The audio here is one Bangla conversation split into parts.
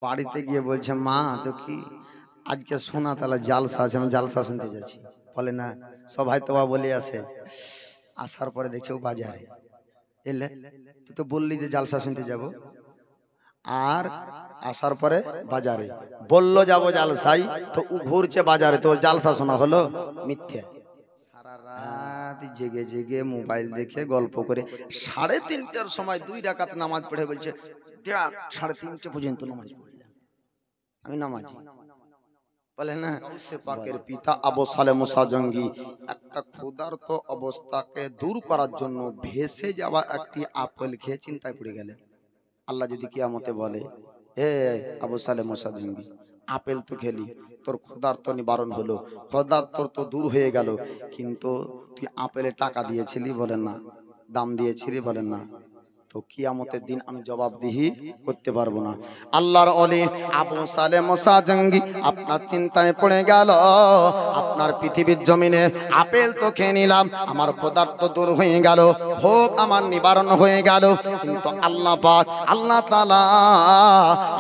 বাড়িতে গিয়ে বলছে, মা তো কি আজকে শোনা তাহলে জালসা আছে, আমি জালসা শুনতে যাচ্ছি। বলে না, সবাই তো বলে আসে। আসার পরে দেখছে ও বাজারে। এলে তুই তো বললি যে জালসা শুনতে যাব, আর আসার পরে বাজারে বললো যাব জালসাই, তো ও ঘুরছে বাজারে, তো জালসা শোনা হলো মিথ্যে। সারা রাত জেগে জেগে মোবাইল দেখে গল্প করে 3:30টার সময় 2 রাকাত নামাজ পড়ে বলছে, দেখ 3:30 পর্যন্ত নামাজ পড়লাম, আমি নামাজি। বলে না, গাউসে পাকের পিতা আবু সালেহ মুসা জঙ্গি একটা ক্ষুধার্ত অবস্থাকে দূর করার জন্য ভেসে যাওয়া একটি আপেল খেয়ে চিন্তায় পড়ে গেলেন। আল্লাহ যদি কিয়ামতে বলে, হে আবু সালেহ মুসা জঙ্গি, আপেল তো খেলি, তোর ক্ষুধার্ত নিবারণ হলো, ক্ষুধার্ত তো দূর হয়ে গেল, কিন্তু তুই আপেলে টাকা দিয়েছিলি? বলেন না। দাম দিয়েছিলি? বলেন না। তো কিয়ামতের দিন আমি জবাবদিহি করতে পারবো না। আল্লাহর ওলি আবু সালেহ মুসা জঙ্গি আপনার চিন্তায় পড়ে গেল, আপনার পৃথিবীর জমিনে আপেল তো খেয়ে নিলাম, আমার ক্ষুধার্ত দূর হয়ে গেল, ভোগ আমার নিবারণ হয়ে গেল, কিন্তু আল্লাহ পাক আল্লাহ তাআলা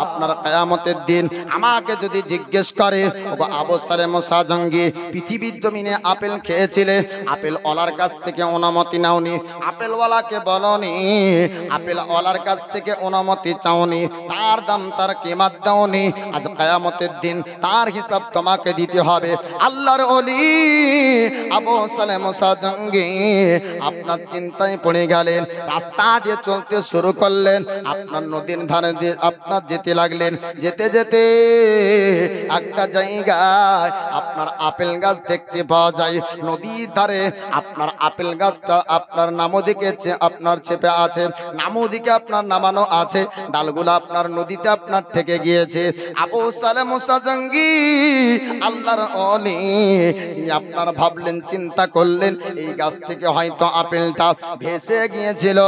আপনার কিয়ামতের দিন আমাকে যদি জিজ্ঞেস করে, ওগো আবু সালেহ মুসা জঙ্গি, পৃথিবীর জমিনে আপেল খেয়েছিলে, আপেল ওয়ালার কাছ থেকে অনুমতি নাওনি, আপেল ওয়ালাকে বলনি, আপেল ওয়ালার কাছ থেকে অনুমতি চাওনি, তার দাম তার কিমাত দাওনি, আজ কিয়ামতের দিন তার হিসাব তোমাকে দিতে হবে। আল্লাহর ওলি আবু সালেহ মুসা জঙ্গি আপনার চিন্তায় পড়ে গেলেন, রাস্তা দিয়ে চলতে শুরু করলেন, আপনার নদীর ধারে দিয়ে আপনার যেতে লাগলেন, যেতে যেতে একটা জায়গায় আপনার আপেল গাছ দেখতে পাওয়া যায়, নদীর ধারে আপনার আপেল গাছটা আপনার নামদিকে আপনার চেপে আছে, নামদিকে আপনার নামানো আছে, ডালগুলো আপনার নদীতে আপনার থেকে গিয়েছে। আবু সালেহ মুসা জঙ্গি আল্লাহর ওলি তিনি আপনার ভাবলেন, চিন্তা করলেন, এই গাছ থেকে হয়তো আপেলটা ভেসে গিয়েছিল,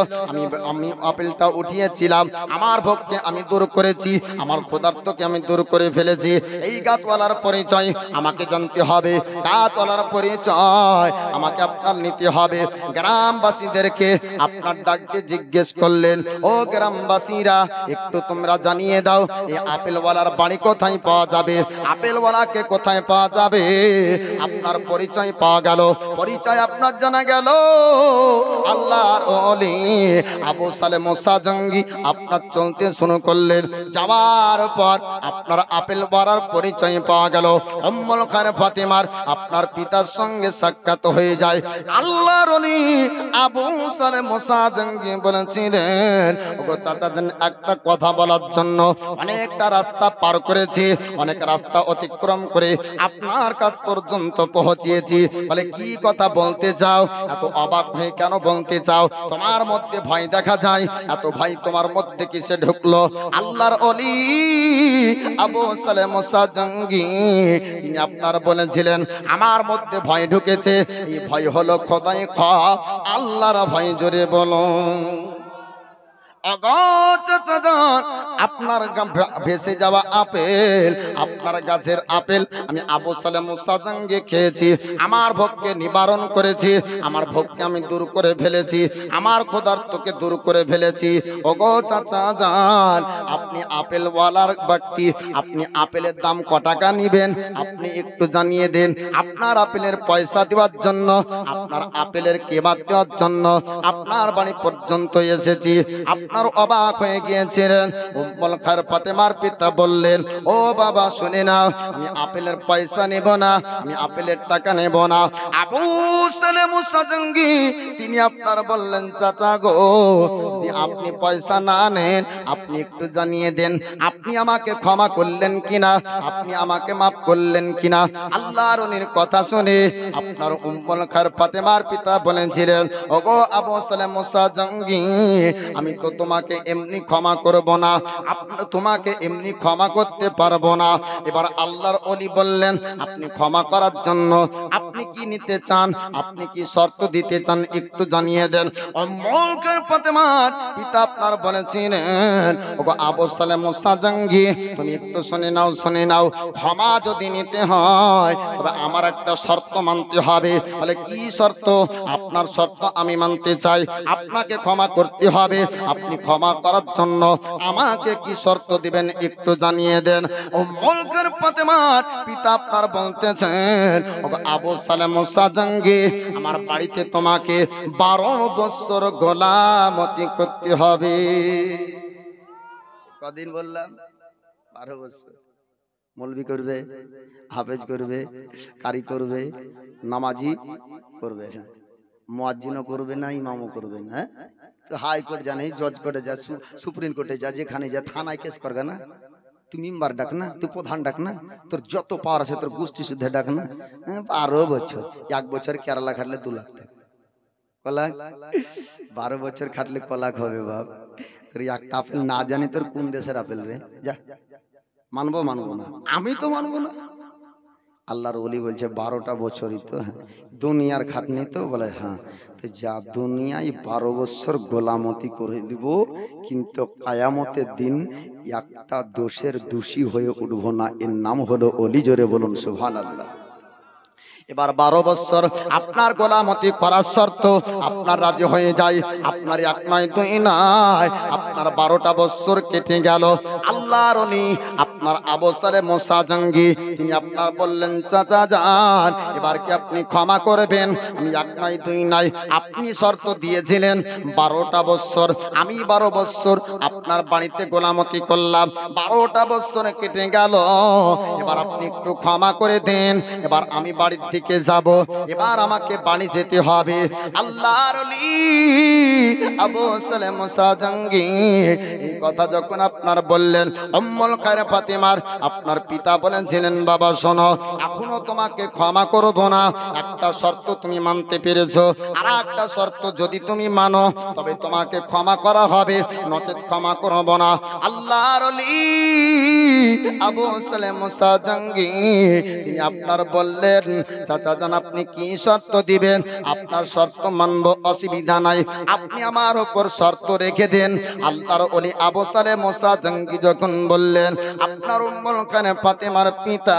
আমি আপেলটা উঠিয়েছিলাম, আমার ভোগকে আমি দূর করেছি, আমার ক্ষুধার্তকে আমি দূর করে ফেলেছি। এই গাছওয়ালার পরিচয় আমাকে জানতে হবে, গাছওয়ালার পরিচয় আমাকে আপনার নিতে হবে। গ্রামবাসীদেরকে আপনার ডাকতে জিজ্ঞেস করলেন, ও গ্রামবাসীরা, একটু তোমরা জানিয়ে দাও, এই আপেলওয়ালার বাড়ি কোথায় পাওয়া যাবে, আপেলওয়ালাকে কোথায় পাওয়া যাবে। আপনার পরিচয় পাওয়া গেল, পরিচয় আপনার জানা গেল, আল্লাহর ওলি আবু সালেহ মুসা জঙ্গি আপনার চলতে শুরু করলেন, যাওয়ার পর আপনার আপেলওয়ালার পরিচয় পাওয়া গেল, উম্মুল খায়ের ফাতেমার আপনার পিতার সঙ্গে সাক্ষাৎ হয়ে যায়। আল্লাহর ওলি আবু সালেহ মুসা জঙ্গি বলেছিলেন, ওগো চাচাজান, একটা কথা বলার জন্য অনেকটা রাস্তা পার করেছি, অনেক রাস্তা অতিক্রম করে আপনার কাছ পর্যন্ত পৌঁছেছি, বলে কি কথা বলতে চাও, এত অবাক হয়ে কেন বলতে চাও, তোমার মধ্যে ভয় দেখা যায়, এত ভয় তোমার মধ্যে কিসে ঢুকলো। আল্লাহর ওলি আবু সালেহ মুসা জঙ্গি তিনি আপনার বলেছিলেন, আমার মধ্যে ভয় ঢুকেছে, এই ভয় হলো খোদাই খোফ, আল্লাহর ভয়, জোরে বলো। আপনার ভেসে যাওয়া আপেল, আপনার গাছের আপেল আমি আবু সালেহ মুসা জঙ্গি খেয়েছি, আমার ভোগকে নিবারণ করেছি, আমার ভোগকে আমি দূর করে ফেলেছি, আমার ক্ষুধার্তকে দূর করে ফেলেছি। ওগো চাচা যান, আপনি আপেলওয়ালার ব্যক্তি, আপনি আপেলের দাম ক টাকা নিবেন আপনি একটু জানিয়ে দেন, আপনার আপেলের পয়সা দেওয়ার জন্য, আপনার আপেলের কিমাত দেওয়ার জন্য আপনার বাড়ি পর্যন্ত এসেছি। আপনার অবাক হয়ে গিয়েছিলেন। উম্মুল খায়ের ফাতেমার পিতা বললেন, ও বাবা শুনে নাও, আমি আপেলের পয়সা নেব না, আমি আপেলের টাকা নেব না। আবু সালেহ মুসা জঙ্গি তিনি আপনার বললেন, চাচা গো, যদি আপনি পয়সা না নেন আপনি একটু জানিয়ে দেন, আপনি আমাকে ক্ষমা করলেন কিনা, আপনি আমাকে মাফ করলেন কিনা। আল্লাহর ওলির কথা শুনে আপনার উম্মুল খায়ের ফাতেমার পিতা বলেছিলেন, ওগো আবু সালেহ মুসা জঙ্গি, আমি তো তোমাকে এমনি ক্ষমা করব না, তোমাকে এমনি ক্ষমা করতে পারবো না। এবার আল্লাহর ওলি বললেন, আপনি ক্ষমা করার জন্য আপনি কি নিতে চান, আপনি কি শর্ত দিতে চান, একটু জানিয়ে দেন। উম্মুল খায়ের ফাতেমার পিতা আপনার বলেছিলেন, ওগো আবু সালেহ মুসা জঙ্গি, তুমি একটু শুনে নাও, শুনে নাও, ক্ষমা যদি নিতে হয় তবে আমার একটা শর্ত মানতে হবে। বলে কি শর্ত? আপনার শর্ত আমি মানতে চাই, আপনাকে ক্ষমা করতে হবে, আপনি আপনি ক্ষমা করার জন্য আমাকে কি শর্ত দিবেন একটু জানিয়ে দেন। উম্মুল কারম ফাতেমার পিতা আপনার বলতেছেন, আবু সালেহ মুসা জঙ্গি, আমার বাড়িতে তোমাকে 12 বছর গোলামতি করতে হবে। কদিন বললাম? 12 বছর। মৌলবি করবে, হাফেজ করবে, কারি করবে, নামাজি করবে, মুয়াজ্জিনও করবে না, ইমামও করবে না। তো হাইকোর্ট জানে, জজ কোর্টে যা, সুপ্রিম কোর্টে যা, যেখানে যা, থানায় কেস করবে না, তুই মেম্বার ডাক না, তুই প্রধান ডাক না, তোর যত পাওয়ার আছে তোর গোষ্ঠী শুদ্ধে ডাক না। 12 বছর, 1 বছর কেরালা খাটলে 2 লাখ টাকা কলাক, 12 বছর খাটলে কলাক হবে বাপ। তোর একটা আপেল না জানি তোর কোন দেশের আপেল রে, যা। মানবো মানবো না, আমি তো মানবো না। আল্লাহর ওলি বলছে 12টা বছরই তো, হ্যাঁ দুনিয়ার খাটনি তো, বলে হ্যাঁ। তো যা দুনিয়ায় 12 বছর গোলামতি করে দিব, কিন্তু কিয়ামতের দিন একটা দোষের দোষী হয়ে উঠবো না, এর নাম হলো ওলি। জোরে বলুন সুবহানাল্লাহ। এবার 12 বছর আপনার গোলামতি করার শর্ত আপনার রাজি হয়ে যায়। আপনার 1 নয় 2 নয়, আপনার 12টা বছর কেটে গেল। আল্লাহর ওলি আপনার আবু সালেহ মুসা জঙ্গি, তিনি আপনার বললেন, চাচা যান, এবার কি আপনি ক্ষমা করবেন? আমি 1 নয় 2 নয়, আপনি শর্ত দিয়েছিলেন 12টা বছর, আমি 12 বছর আপনার বাড়িতে গোলামতি করলাম, 12টা বছর কেটে গেল, এবার আপনি একটু ক্ষমা করে দেন। এবার আমি বাড়ির দিকে যাব, এবার আমাকে বাড়ি যেতে হবে। আল্লাহর ওলি আবু সালেহ মুসা জঙ্গি এই কথা যখন আপনার বললেন, উম্মুল খায়র ফাতেমার আপনার পিতা বলেছিলেন, বাবা শোনো, এখনো তোমাকে ক্ষমা করব না, একটা শর্ত তুমি মানতে পেরেছো, আর একটা শর্ত যদি তুমি মানো তবে তোমাকে ক্ষমা করা হবে, নচেত ক্ষমা করব না। আল্লাহর ওলি আবু সালেহ মুসা জঙ্গি তিনি আপনার বললেন, চাচা জান আপনি কি শর্ত দিবেন? আপনার শর্ত মানব, অসুবিধা নাই, আপনি আমার উপর শর্ত রেখে দেন। আল্লাহর ওলি আবু সালেহ মুসা জঙ্গি যখন বললেন, আপনার উম্মুল খায়র ফাতেমার পিতা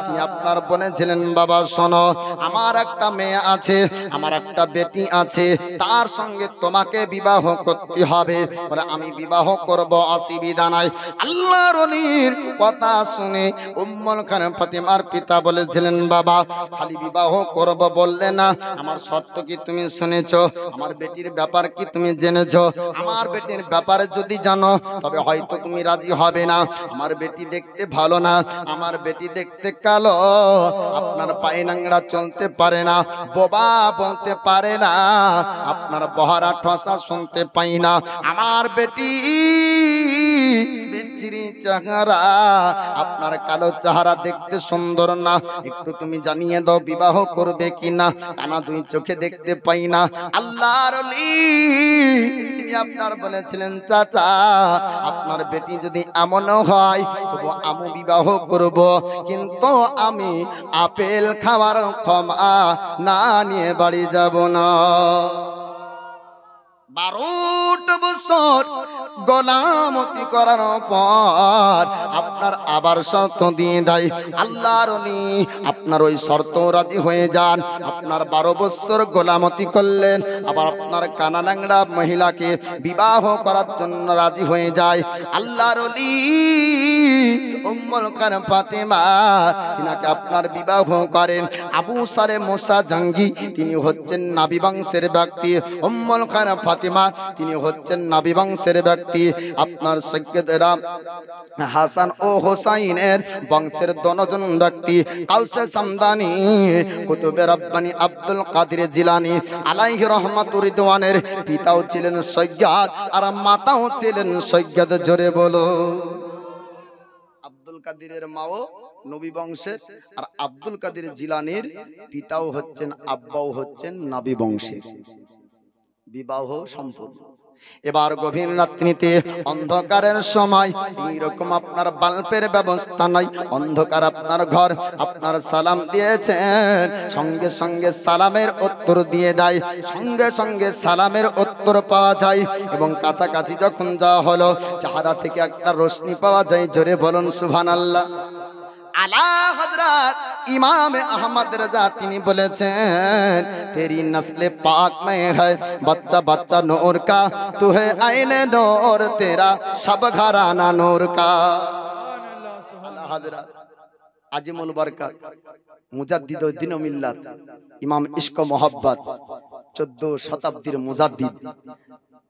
তিনি আপনার বলেছিলেন, বাবা শোনো, আমার একটা মেয়ে আছে, আমার একটা বেটি আছে, তার সঙ্গে তোমাকে বিবাহ করতে হবে। বলে আমি বিবাহ করব, অসুবিধা নাই। আল্লাহর ওলির কথা শুনে উম্মুল খায়র ফাতেমার পিতা বলেছিলেন, বাবা খালি বিবাহ করব বললে না, আমার শর্ত কি তুমি শুনেছো? আমার বেটির ব্যাপার কি তুমি জেনেছো? আমার বেটির ব্যাপারে যদি জানো তবে হয়তো তুমি রাজি হবে না। আমার বেটি দেখতে ভালো না, আমার বেটি দেখতে কালো, আপনার পায়ে নাংড়া চলতে পারে না, বোবা বলতে পারে না, আপনার বহারা ঠসা শুনতে পাই না, আমার বেটি বিচ্ছিরি চেহারা, আপনার কালো চেহারা দেখতে সুন্দর না, একটু তুমি জানিয়ে দাও বিবাহ করবে কিনা, কানা 2 চোখে দেখতে পাই না। আল্লাহর ওলি তিনি আপনার বলেছিলেন, চাচা আপনার বেটি যদি এমন হয় তবু আমি বিবাহ করব, কিন্তু আমি আপেল খাওয়ার ক্ষমা না নিয়ে বাড়ি যাব না। 12টা বছর গোলামতি করার পর আপনার আবার শর্ত দিয়ে দেয়। আল্লাহর ওলি আপনার ওই শর্ত রাজি হয়ে যান। আপনার 12 বছর গোলামতি করলেন, আবার আপনার কানা নাংড়া মহিলাকে বিবাহ করার জন্য রাজি হয়ে যায়। আল্লাহর ওলি উম্মুল খায়র ফাতেমা তিনাকে আপনার বিবাহ করেন। আবু সালেহ মুসা জঙ্গি তিনি হচ্ছেন নবী বংশের ব্যক্তি, উম্মুল খায়র ফাতেমা তিনি হচ্ছেন নবী বংশের ব্যক্তি। আপনার সৈয়দরা হাসান ও হোসাইনের বংশের দনজন ব্যক্তি। কাউসে সামদানি কুতুবে রব্বানি আব্দুল কাদের জিলানী আলাইহি রহমাতুর রিদওয়ানের পিতাও ছিলেন সৈয়দ আর মাতাও ছিলেন সৈয়দ। জোরে বলো। আব্দুল কাদেরের মাও নবী বংশের, আর আব্দুল কাদের জিলানীর পিতাও হচ্ছেন, আব্বাও হচ্ছেন নবী বংশের। বিবাহ সম্পূর্ণ। এবার গভীর রাত্রিতে অন্ধকারের সময় এইরকম আপনার বাল্বের ব্যবস্থা নাই, অন্ধকার আপনার ঘর, আপনার সালাম দিয়েছেন, সঙ্গে সঙ্গে সালামের উত্তর দিয়ে দেয়, সঙ্গে সঙ্গে সালামের উত্তর পাওয়া যায়, এবং কাছাকাছি যখন যাওয়া হলো চেহারা থেকে একটা রশ্মি পাওয়া যায়। জোরে বলুন সুবহানাল্লাহ। আলা হযরত ইমাম আহমদ রাজা তিনি বলেছেন তেরি নসলে পাক মে है बच्चा बच्चा नूर का तू है आईने नूर तेरा सब घराना नूर का আলা হযরত আজিমুল বরকত মুজাদ্দিদুদ্দিন মিল্লাত ইমাম ইশক মোহাব্বত 14 শতাব্দীর মুজাদ্দিদ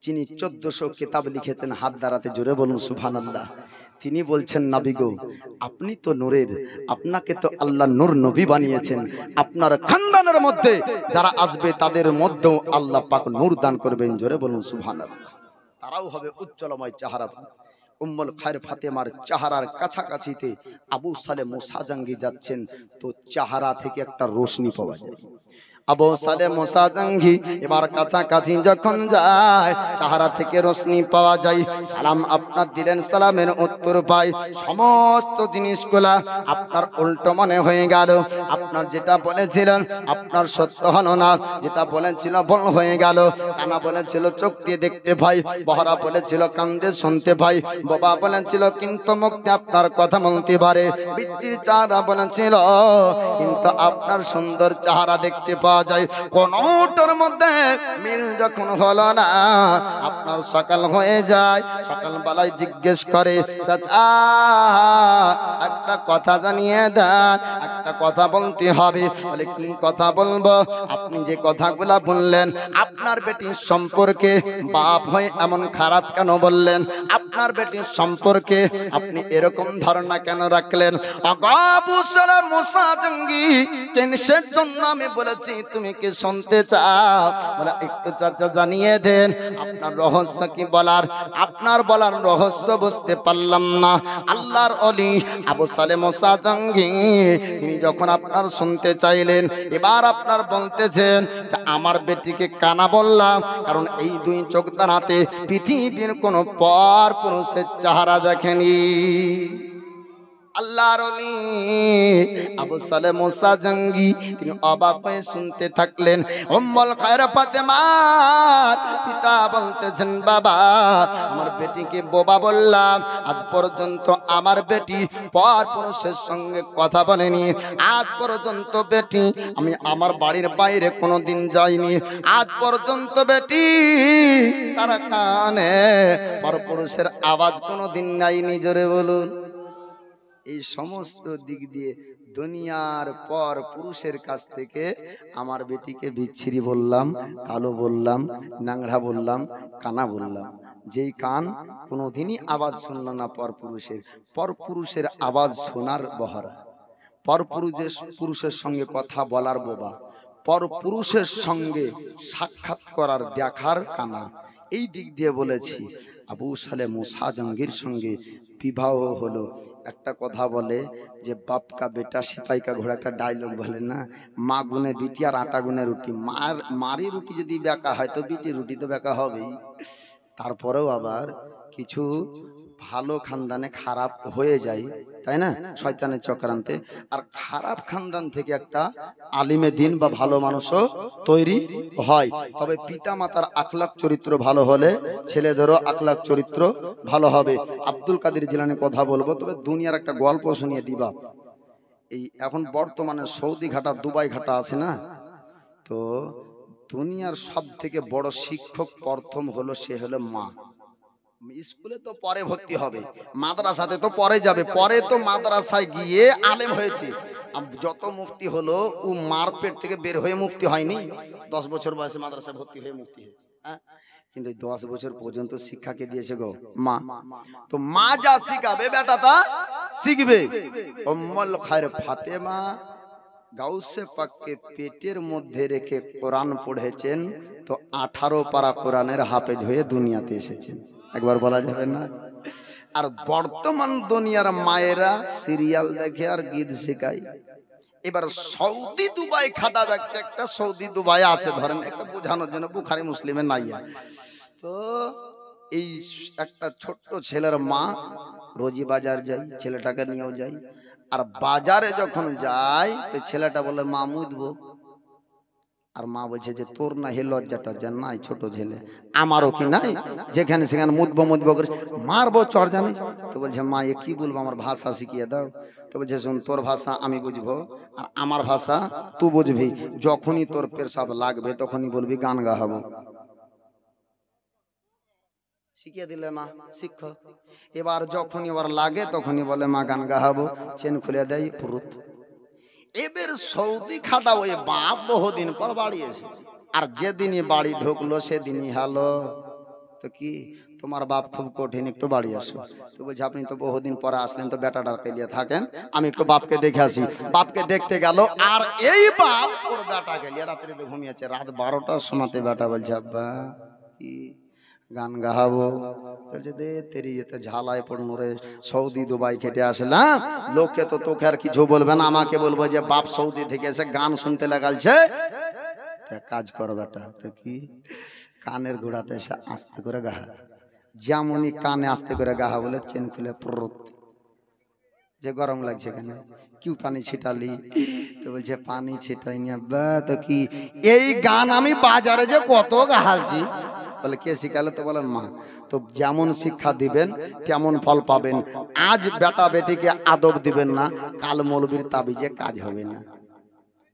যিনি 1400 কিতাব লিখেছেন হাত দাঁড়াতে জোরে বলুন সুবহানাল্লাহ। তিনি বলছেন নবী গো আপনি তো নূরের, আপনাকে তো আল্লাহ নূর নবী বানিয়েছেন, আপনার খানদানের মধ্যে যারা আসবে তাদের মধ্যেও আল্লাহ পাক নূর দান করবেন, জোরে বলুন সুবহানাল্লাহ। তারাও হবে উজ্জ্বলময় চেহারা। উম্মুল খায়র ফাতেমার চেহারার কাছাকাছিতে আবু সালে মুসা জাঙ্গি যাচ্ছেন, তো চেহারা থেকে একটা রোশনি পাওয়া যায়। আবু সালে মুসা জাঙ্গি এবার কাছাকাছি যখন যায় চেহারা থেকে রোশনি পাওয়া যায়। সালাম আপনার দিলেন, সালামের উত্তর পাই, সমস্ত জিনিসগুলা আপনার উল্টো মনে হয়ে গেল। আপনার যেটা বলেছিলেন আপনার সত্য হলো না, যেটা বলেছিল ভুল হয়ে গেল। কানা বলেছিল চোখ দিয়ে দেখতে ভাই, বহরা বলেছিল কান দিয়ে শুনতে ভাই, বাবা বলেছিল কিন্তু মুখ দিয়ে আপনার কথা বলতে পারে, বিচ্ছির চেহারা বলেছিল কিন্তু আপনার সুন্দর চেহারা দেখতে পাওয়া যায়। কোনটার মধ্যে মিল যখন হলো না আপনার সকাল হয়ে যায়। সকাল বেলায় জিজ্ঞেস করে চাচা একটা কথা জানিয়ে দেন, একটা কথা বলতে হবে। বলে কি কথা বলবো? আপনি যে কথাগুলা বললেন আপনার বেটির সম্পর্কে, বাপ হয়ে এমন খারাপ কেন বললেন? আপনার বেটির সম্পর্কে আপনি এরকম ধারণা কেন রাখলেন? আবু সালাম মুসা জাঙ্গি কিসের জন্য আমি বলেছি তুমি কি শুনতে চাও? বলে একটু চাচা জানিয়ে দেন আপনার রহস্য কি বলার। আপনার বলার রহস্য বুঝতে পারলাম না। আল্লাহর ওলি আবু সালে মুসা জাঙ্গি তিনি যখন আপনার শুনতে চাইলেন, এবার আপনার বলতেছেন যে আমার বেটিকে কানা বললাম কারণ এই দুই চোখ দাঁড়াতে পৃথিবীর কোন পর পুরুষের চেহারা দেখেনি। আল্লাহর ওলি আবু সালে মুসা জাঙ্গি তিনি অবাক হয়ে শুনতে থাকলেন। উম্মুল খায়র ফাতেমার পিতা বলতেছেন বাবা আমার বেটিকে বোবা বললাম, আজ পর্যন্ত আমার বেটি পর পুরুষের সঙ্গে কথা বলেনি। আজ পর্যন্ত বেটি আমি আমার বাড়ির বাইরে কোনোদিন যাইনি। আজ পর্যন্ত বেটি তার কানে পর পুরুষের আওয়াজ কোনোদিন নাইনি, জোরে বলুন। এই সমস্ত দিক দিয়ে দুনিয়ার পর পুরুষের কাছ থেকে আমার বেটিকে বিচ্ছিরি বললাম, কালো বললাম, নাংড়া বললাম, কানা বললাম। যেই কান কোনোদিনই আওয়াজ শুনল না পর পুরুষের আওয়াজ শোনার বহরা, পর পুরুষের সঙ্গে কথা বলার বোবা, পর পুরুষের সঙ্গে সাক্ষাৎ করার দেখার কানা। এই দিক দিয়ে বলেছি আবু সালে মুসা জাঙ্গির সঙ্গে বিবাহ হলো। একটা কথা বলে যে বাপ কা বেটা সিপাই কা ঘোড়া, একটা ডায়লগ বলে না, মা গুনে বিটি আর আটা গুনে রুটি। মারি রুটি যদি বেঁকা হয় তো বিটি রুটি তো বেঁকা হবেই। তারপরেও আবার কিছু ভালো খানদানে খারাপ হয়ে যায়, তাই না, শয়তানের চক্রান্তে। আর খারাপ খানদান থেকে একটা আলিমে দিন বা ভালো মানুষও তৈরি হয়। তবে পিতা মাতার আখলাক চরিত্র ভালো হলে ছেলেদেরও আখলাক চরিত্র ভালো হবে। আব্দুল কাদের জিলানী কথা বলবো, তবে দুনিয়ার একটা গল্প শুনিয়ে দিবা। এই এখন বর্তমানে সৌদি ঘাটা দুবাই ঘাটা আছে না, তো দুনিয়ার সব থেকে বড় শিক্ষক প্রথম হলো সে হলো মা। স্কুলে তো পরে ভর্তি হবে, মাদ্রাসাতে তো পরে যাবে, পরে তো মাদ্রাসায় গিয়ে আলেম হয়েছে। যত মুফতি হলো ও মার পেট থেকে বের হয়ে মুফতি হয়নি, 10 বছর বয়সে মাদ্রাসায় ভর্তি হয়ে মুফতি হয়েছে। কিন্তু 10 বছর পর্যন্ত শিক্ষাকে দিয়েছে গো মা। তো মা যা শিখাবে বেটা তা শিখবে। উম্মুল খায়র ফাতেমা গাউসে পাককে পেটের মধ্যে রেখে কোরআন পড়েছেন, তো 18 পারা কোরআনের হাফেজ হয়ে দুনিয়াতে এসেছেন। একবার বলা যাবে না? আর বর্তমান দুনিয়ার মায়েরা সিরিয়াল দেখে আর গীত শেখায়। এবার সৌদি দুবাই খাটা ব্যক্তি একটা সৌদি দুবাই আছে ধরেন, একটা বোঝানোর জন্য, বুখারী মুসলিমে নাই। তো এই একটা ছোট্ট ছেলের মা রোজি বাজার যায়, ছেলেটাকে নিয়েও যায়। আর বাজারে যখন যায় তো ছেলেটা বলে মা মুদবো, আর মা বলছে যে তোর না হে লজ্জাটা যে নাই ছোট ছেলে, আমারও কি নাই যেখানে সেখানে মুদবো করে মারবো চর জানি। তো বলছে মা এ কি বলবো, আমার ভাষা শিখিয়ে দাও। তো বলছে শুন, তোর ভাষা আমি বুঝবো আর আমার ভাষা তুই বুঝবি। যখনই তোর পেশাব লাগবে তখনই বলবি গান গাহাবো। শিখিয়ে দিলে মা শিক্ষক। এবার যখনই এবার লাগে তখনই বলে মা গান গাহাবো, চেন খুলে দেয় পুরুত। এবার সৌদি খাটা ওই বাপ বহুদিন পর বাড়ি এসেছে, আর যেদিনই বাড়ি ঢুকলো সেদিনই হ্যালো তো কি তোমার বাপ খুব কঠিন, একটু বাড়ি আসো। তো বলছে আপনি তো বহুদিন পরে আসলেন, তো বেটাটার পেলিয়ে থাকেন, আমি একটু বাপকে দেখে আসি। বাপকে দেখতে গেল, আর এই বাপ ওর বেটা গেলিয়ে রাত্রিতে ঘুমিয়েছে। রাত 12টার সময়তে বেটা বলছে আব্বা কি গান গাহাবো। বলছে দে তেরি এতে ঝালাই পড়নো রে, সৌদি দুবাই খেটে আসলাম, লোকে তো তোকে আর কিছু বলবে না, আমাকে বলবো যে বাপ সৌদি থেকে এসে গান শুনতে লাগালছে। কাজ করো বেটা, তো কি কানের গোড়াতে এসে আস্তে করে গাহা, যেমনই কানে আস্তে করে গাহা বলে চেন খুলে প্রত। যে গরম লাগছে এখানে, কিউ পানি ছিটালি? তো বলছে পানি ছিটাইনি আব্বা। তো কি এই গান আমি বাজারে যে কত গাহালছি। বলে কে শিখালে? তো বলেন মা। তো যেমন শিক্ষা দিবেন তেমন ফল পাবেন। আজ বেটা বেটিকে আদব দিবেন না, কাল মৌলবীর তাবিজে কাজ হবে না।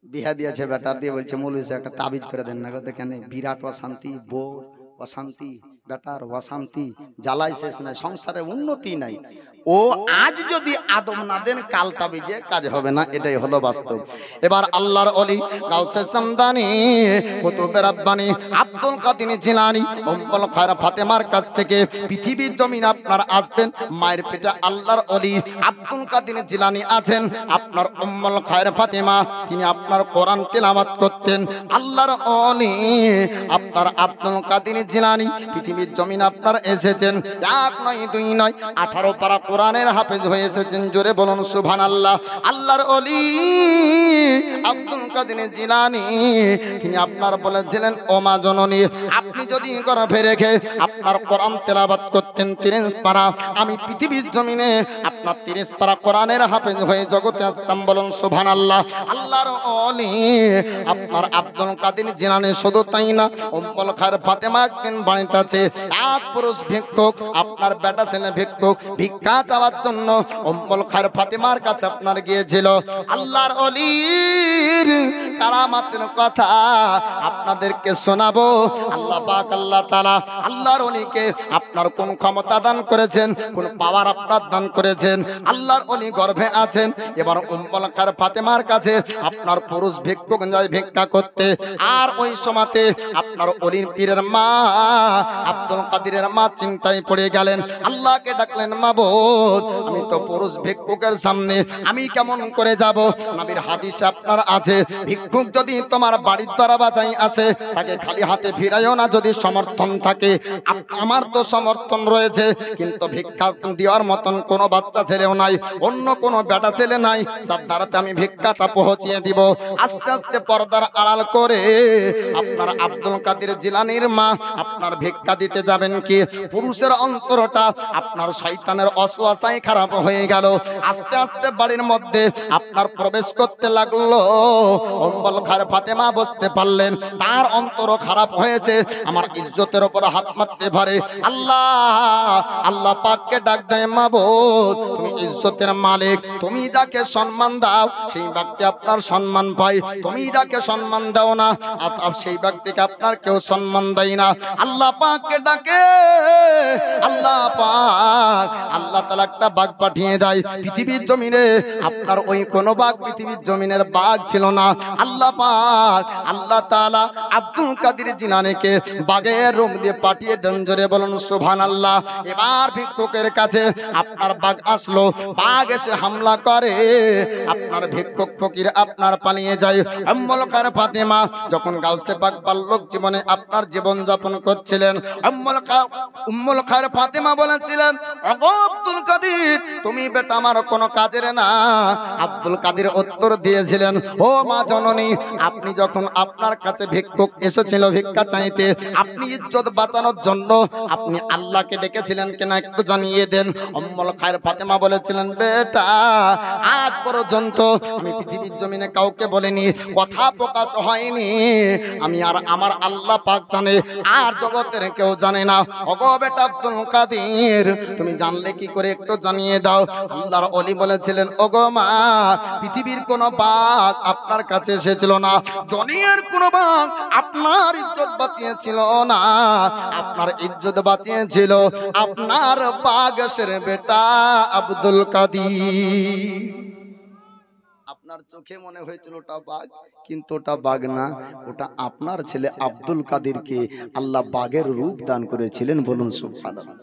বিহা দিয়েছে বেটা দিয়ে, বলছে মৌলবী সাহেব একটা তাবিজ করে দেন না। কেন? বিরাট অশান্তি, বোর অশান্তি, বেটার অশান্তি, জ্বালাই শেষ নাই, সংসারে উন্নতি নাই। ও আজ যদি আদম না দেন কাল তাবিজে কাজ হবে না, এটাই হলো বাস্তব। এবার আল্লাহর ওলি গাউসে সামদানি কুতুবে রাব্বানি আব্দুল কাদের জিলানী উম্মুল খায়র ফাতেমার কাছ থেকে পৃথিবীর জমিন আপনার আসবেন। মায়ের পেটে আল্লাহর ওলি আব্দুল কাদের জিলানী আছেন, আপনার উম্মুল খায়র ফাতেমা তিনি আপনার কোরআন তেলাওয়াত করতেন। আল্লাহর ওলি আপনার আব্দুল কাদের জিলানী পৃথিবীর জমিন আপনার এসেছেন, এক নয় দুই নয় 18 পারা কোরআনের হাফেজ হয়ে এসেছেন। জোরে বলুন সুবহানাল্লাহ। আল্লাহর ওলি আব্দুল কাদের জিলানী তিনি আপনার বলেছিলেন ও মা জননী, আপনি যদি গর্ভে রেখে আপনার কোরআন তেলাওয়াত করতেন 30 পারা, আমি পৃথিবীর জমিনে আপনার 30 পারা কোরআনের হাফেজ হয়ে জগতে আসতাম। বলুন সুবহানাল্লাহ। আল্লাহর ওলি আপনার আব্দুল কাদের জিলানী শুধু তাই না, উম্মুল খায়র ফাতেমা একদিন বাড়িতে আছে, এক পুরুষ ভিক্ষুক, আপনার বেটা ছেলে ভিক্ষুক, ভিক্ষা চাওয়ার জন্য উম্মুল খায়র ফাতেমার কাছে আপনার গিয়েছিল। আল্লাহর ওলির কারামাতের কথা আপনাদেরকে শোনাবো। আল্লাহ পাক আল্লাহ তাআলা আল্লাহর ওলিকে আপনার কোন ক্ষমতা দান করেছেন, কোন পাওয়ার আপনার দান করেছেন। আল্লাহর ওলি গর্ভে আছেন, এবার উম্মুল খায়র ফাতেমার কাছে আপনার পুরুষ ভিক্ষুক যায় ভিক্ষা করতে। আর ওই সময়তে আপনার ওলির পীরের মা আব্দুল কাদেরের মা চিন্তায় পড়ে গেলেন, আল্লাহকে ডাকলেন মাবুদ আমি তো পুরুষ ভিক্ষুকের সামনে আমি কেমন করে যাব? নবীর হাদিস আপনার আছে, ভিক্ষুক যদি তোমার বাড়ির দ্বারা বাজাই আসে তাকে খালি হাতে ফিরাইও না যদি সমর্থন থাকে। আমার তো সমর্থন রয়েছে, কিন্তু ভিক্ষা দেওয়ার মতন কোনো বাচ্চা ছেলেও নাই, অন্য কোনো বেটা ছেলে নাই যার দ্বারাতে আমি ভিক্ষাটা পৌঁছিয়ে দিব। আস্তে আস্তে পর্দার আড়াল করে আপনার আব্দুল কাদের জিলানীর মা আপনার ভিক্ষা দিতে যাবেন কি পুরুষের অন্তরটা আপনার শয়তানের অসওয়াসায় খারাপ হয়ে গেল। আস্তে আস্তে বাড়ির মধ্যে আপনার প্রবেশ করতে লাগলো। উম্মুল খায়র ফাতেমা বুঝতে পারলেন তার অন্তর খারাপ হয়েছে, আমার ইজ্জতের উপর হাত মারতে পারে। আল্লাহ পাককে ডাক দেয় মাবুদ তুমি ইজ্জতের মালিক, তুমি যাকে সম্মান দাও সেই ব্যক্তি আপনার সম্মান পায়, তুমি যাকে সম্মান দাও না সেই ব্যক্তিকে আপনার কেউ সম্মান দেয় না। আল্লাহ পাককে ডাকে, আল্লাহ পাক আল্লাহ তাআলা একটা বাঘ পাঠিয়ে দেয় পৃথিবীর জমিনে। আপনার ওই কোন বাঘ পৃথিবীর জমিনের বাঘ ছিল না। আল্লাহ পাক আল্লাহ তাআলা আব্দুল কাদের জিলানীকে বাঘের রূপ দিয়ে পাঠিয়ে দেন। জোরে বলুন সুবহানাল্লাহ। এবার ভিক্ষুকের কাছে আপনার বাঘ আসলো, বাঘ এসে হামলা করে, আপনার ভিক্ষুক ফকির আপনার পালিয়ে যায়। উম্মুল খায়র ফাতেমা যখন গাউসে পাক বাল্যক জীবনে আপনার জীবন যাপন করছিলেন, উম্মুল খায়ের ফাতেমা বলেছিলেন, ওগো আব্দুল কাদের, তুমি বেটা আমার কোনো কাজের না। আব্দুল কাদের উত্তর দিয়েছিলেন, ও মা জননী, আপনি যখন আপনার কাছে ভিক্ষুক এসেছিল ভিক্ষা চাইতে, আপনি ইজ্জত বাঁচানোর জন্য আপনি আল্লাহকে ডেকেছিলেন কেন একটু জানিয়ে দেন। উম্মুল খায়ের ফাতেমা বলেছিলেন, বেটা আজ পর্যন্ত আমি পৃথিবীর জমিনে কাউকে বলিনি, কথা প্রকাশ হয়নি, আমি আর আমার আল্লাহ পাক জানে, আর জগতের কেউ জানে না। ওগো বেটা আব্দুল কাদের, তুমি জানলে কি করে একটু জানিয়ে দাও। আল্লাহর ওলি বলেছিলেন, ওগো মা, পৃথিবীর কোন বাঘ আপনার কাছে এসেছিল না, দুনিয়ার কোন বাঘ আপনার ইজ্জত বাঁচিয়েছিল না, আপনার ইজ্জত বাঁচিয়েছিল আপনার বাগের বেটা আব্দুল কাদের। আপনার চোখে মনে হয়েছিল ওটা বাঘ, কিন্তু ওটা বাঘ না, ওটা আপনার ছেলে আব্দুল কাদেরকে আল্লাহ বাঘের রূপ দান করেছিলেন। বলুন সুবহানাল্লাহ।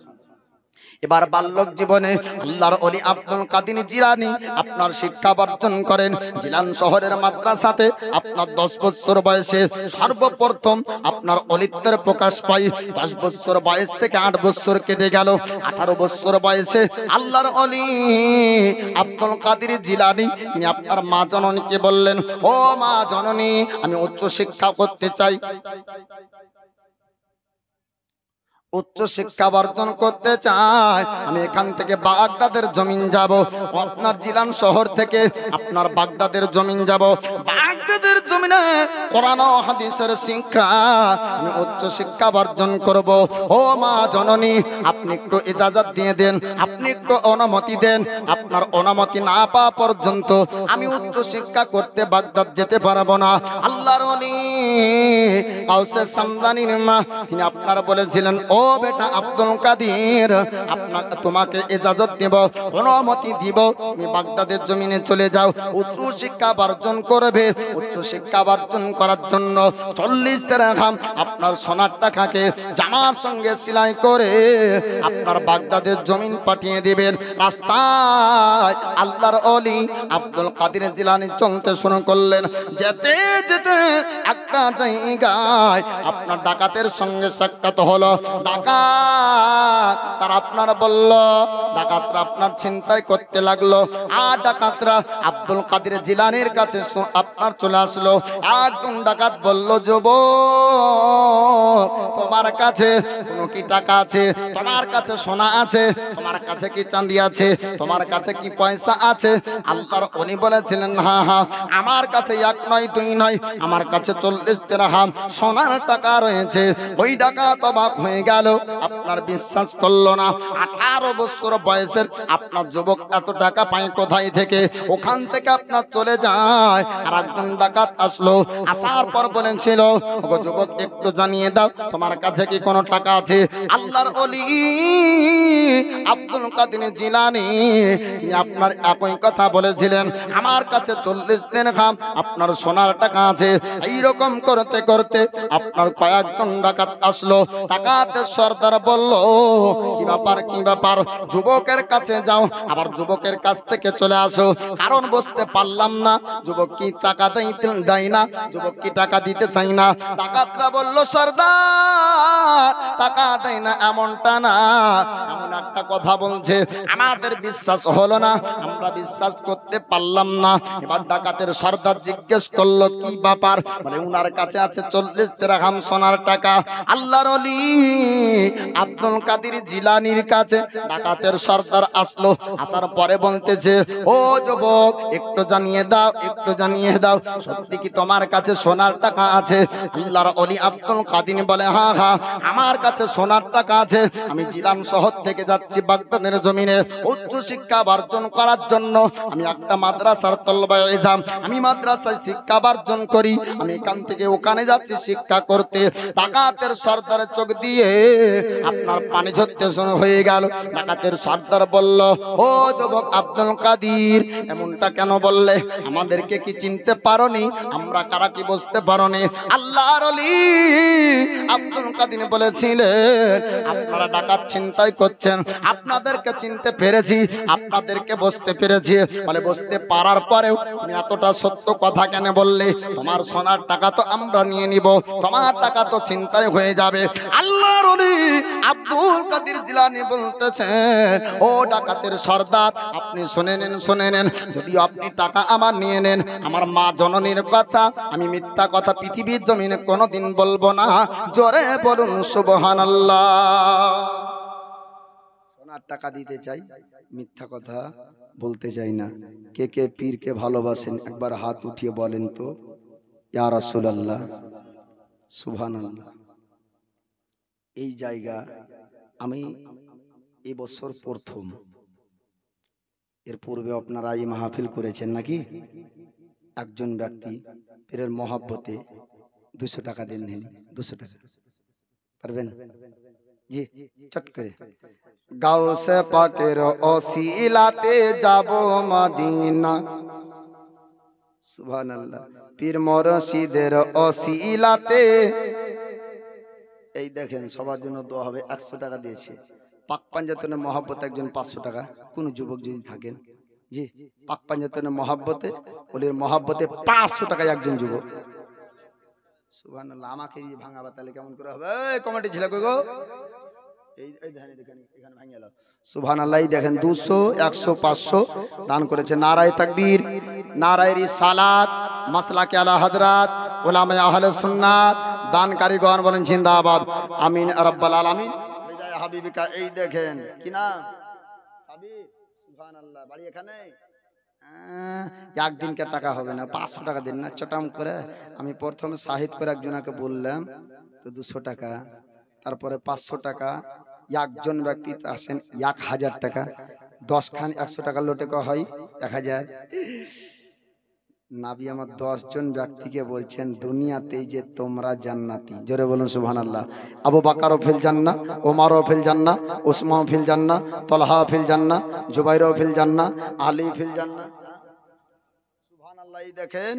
এবার বাল্যক জীবনে আল্লাহর ওলি আব্দুল কাদের জিলানী আপনার শিক্ষা বর্জন করেন জিলান শহরের মাদ্রাসাতে। আপনার 10 বছর বয়সে সর্বপ্রথম আপনার অলিত্বের প্রকাশ পায়। 10 বছর বয়স থেকে 8 বছর কেটে গেল। 18 বছর বয়সে আল্লাহর ওলি আব্দুল কাদের জিলানী তিনি আপনার মা জননীকে বললেন, ও মা জননী, আমি উচ্চ শিক্ষা করতে চাই, উচ্চ শিক্ষা বর্জন করতে চাই, আমি এখান থেকে বাগদাদের জমিন যাব। আপনার জিলান শহর থেকে আপনার বাগদাদের জমিন যাব। বাগদাদের জমিনে কোরআন ও হাদিসের শিক্ষা, আমি উচ্চ শিক্ষা বর্জন করব। ও মা জননী, আপনি একটু ইজাজত দিয়ে দেন, আপনি একটু অনুমতি দেন। আপনার অনুমতি না পাওয়া পর্যন্ত আমি উচ্চ শিক্ষা করতে বাগদাদ যেতে পারবো না। আল্লাহর ওলি গাউসে সামদানির মা তিনি আপনার বলেছিলেন, ও বেটা আব্দুল কাদের, আপনাকে তোমাকে ইজাজত দেব, অনুমতি দিব, তুমি বাগদাদের জমিনে চলে যাও, উচ্চ শিক্ষা বর্জন করবে। উচ্চ শিক্ষা বর্জন করার জন্য 40 দিরহাম আপনার সোনার টাকাকে জামার সঙ্গে সেলাই করে আপনার বাগদাদের জমিন পাঠিয়ে দিবেন। রাস্তায় আল্লাহর ওলি আব্দুল কাদের জিলানী চলতে শুরু করলেন। যেতে যেতে একটা জায়গায় আপনার ডাকাতের সঙ্গে সাক্ষাৎ হলো। ডাকাত তার আপনার বলল, ডাকাতরা আপনার ছিনতাই করতে লাগলো। আর ডাকাতরা আব্দুল কাদের জিলানীর কাছে আপনার চলে আসলো। একজন ডাকাত বলল, যুবক, তোমার কাছে কোনো কি টাকা আছে? তোমার কাছে সোনা আছে? তোমার কাছে কি চাঁদি আছে? তোমার কাছে কি পয়সা আছে? আল্লাহর ওলি বলেছিলেন, হ্যাঁ হ্যাঁ, আমার কাছে 1 নয় 2 নয়, আমার কাছে 40 দিরহাম সোনার টাকা রয়েছে। ওই ডাকাত অবাক হয়ে গেল, আপনার বিশ্বাস করলো না। 18 বছর বয়সের আপনার যুবক এত টাকা পায় কোথায় থেকে? ওখান থেকে আপনার চলে যায়। আর একজন ডাকাত আসলো, আসার পর বলেছিল, ওগো যুবক, একটু জানিয়ে দাও, তোমার কাছে কি কোনো টাকা আছে? আল্লাহর ওলি আব্দুল কাদের জিলানী তিনি আপনার একই কথা বলেছিলেন, আমার কাছে 40 দিরহাম আপনার সোনার টাকা আছে। এইরকম করতে করতে আপনার কয়েকজন ডাকাত আসলো। ডাকাতের সর্দার বলল, কি ব্যাপার, কি ব্যাপার? যুবকের কাছে যাও, আবার যুবকের কাছ থেকে চলে আসো, কারণ বুঝতে পারলাম না যুবক কি টাকা দেয় না, যুবক কি টাকা দিতে চাই না। ডাকাতরা বলল, সর্দার, টাকা দেয় না এমনটা না, এমন একটা কথা বলছে, আমাদের বিশ্বাস হলো না, আমরা বিশ্বাস করতে পারলাম না। এবার ডাকাতের সর্দার জিজ্ঞেস করলো, কি ব্যাপার? বলে, উনার কাছে আছে 40 দিরহাম সোনার টাকা। আল্লাহর ওলি আব্দুল কাদের জিলানীর কাছে ডাকাতের সর্দার আসলো। আসার পরে বলতেছে, ও যুবক, একটু জানিয়ে দাও, একটু জানিয়ে দাও, সত্যি কি তোমার কাছে সোনার টাকা আছে? আল্লাহর ওলি আব্দুল কাদের বলে, হ্যাঁ হ্যাঁ, আমার কাছে সোনার টাকা আছে। আমি জিলান শহর থেকে যাচ্ছি বাগদাদের জমিনে উচ্চ শিক্ষা বর্জন করার জন্য। আমি একটা মাদ্রাসার তলবায় ইলজাম, আমি মাদ্রাসায় শিক্ষা বর্জন করি, আমি এখান থেকে ওখানে যাচ্ছি শিক্ষা করতে। ডাকাতের সর্দারের চোখ দিয়ে আপনার পানি ঝরতে শুরু হয়ে গেল। ডাকাতের সর্দার বলল, ও যুবক আব্দুল কাদের, এমনটা কেন বললে? আমাদেরকে কি চিনতে পারোনি? আমরা কারা কি বুঝতে পারোনি? আল্লাহর ওলি আব্দুল কাদের বলেছিলেন, আপনারা ডাকাত ছিনতাই করছেন, আপনাদেরকে চিনতে পেরেছি, আপনাদেরকে বুঝতে বুঝতে পেরেছি। বলে বুঝতে পারার পরেও তুমি এতটা সত্য কথা কেন বললে? তোমার সোনার টাকা তো আমরা নিয়ে নিব, তোমার টাকা তো ছিনতাই হয়ে যাবে। আল্লাহর ওলি আব্দুল কাদের জিলানী বলতেছেন, ও ডাকাতের সর্দার, আপনি শুনে নেন, শুনে নেন। যদি আপনি টাকা আমার নিয়ে নেন, আমার মা জননীর কথা আমি মিথ্যা কথা পৃথিবীর জমিনে কোনোদিন বলবো না। জোরে বলুন সুবহানাল্লাহ। সোনার টাকা দিতে চাই, মিথ্যা কথা বলতে চাই না। কে কে পীরকে ভালোবাসেন একবার হাত উঠিয়ে বলেন তো, ইয়া রাসূলুল্লাহ, সুবহানাল্লাহ। এই জায়গা আমি এই বছর প্রথম, এর পূর্বে আপনারা এই মাহফিল করেছেন নাকি? একজন ব্যক্তি পীরের মহব্বতে 200 টাকা দেন, 200 টাকা পারবেন? জি, চট করে। গাউসে পাকের ওসিলাতে যাব মদিনা, সুবহানাল্লাহ। পীর মুর্শিদের ওসিলাতে, এই দেখেন সবার জন্য দোয়া হবে। 100 টাকা দিয়েছে। পাক পাঞ্জাতনের মহব্বত একজন 500 টাকা। কোন যুবক যদি থাকেন, জি, পাক পাঞ্জাতনের মহব্বতে, ওলির মহব্বতে 500 টাকায় একজন যুবক। সুবহানাল্লাহ। আমাকে এই ভাঙাবা তাহলে কেমন করে হবে? এই কমিটি ছিল কই গো? এই দেখেন এখানে ভাঙিয়ে নাও। সুবহানাল্লাহ। এই দেখেন 200, 100, 500 দান করেছে। নারায়ে তাকবীর, নারায়ে রিসালাত, মাসলাকে আলা হযরত, উলামায়ে আহলে সুন্নাত, দানকারীগণ বলেন জিন্দাবাদ। আমিন রাব্বাল আলামিন। বিদায় হাবিবিকা। এই দেখেন কি নাম? সাবির। সুবহানাল্লাহ। বাড়ি এখানে। একদিনকার টাকা হবে না, 500 টাকা দিন না চটাম করে। আমি প্রথমে শাহিদ করে একজনকে বললাম তো 200 টাকা, তারপরে 500 টাকা, একজন ব্যক্তি আসেন 1000 টাকা, 10 খান 100 টাকার লোটে ক হয় 1000। নাবি আমার 10 জন ব্যক্তিকে বলছেন দুনিয়াতেই যে তোমরা জান্নাতি। জোরে বলুন সুবহানাল্লাহ। আবু বকরও ফিল জান্নাহ, ওমরও ফিল জান্নাহ, উসমান ফিল জান্নাহ, তালহা ফিল জান্নাহ, জুবাইরও ফিল জান্নাহ, আলী ফিল জান্নাহ। সুবহানাল্লাহ। এই দেখেন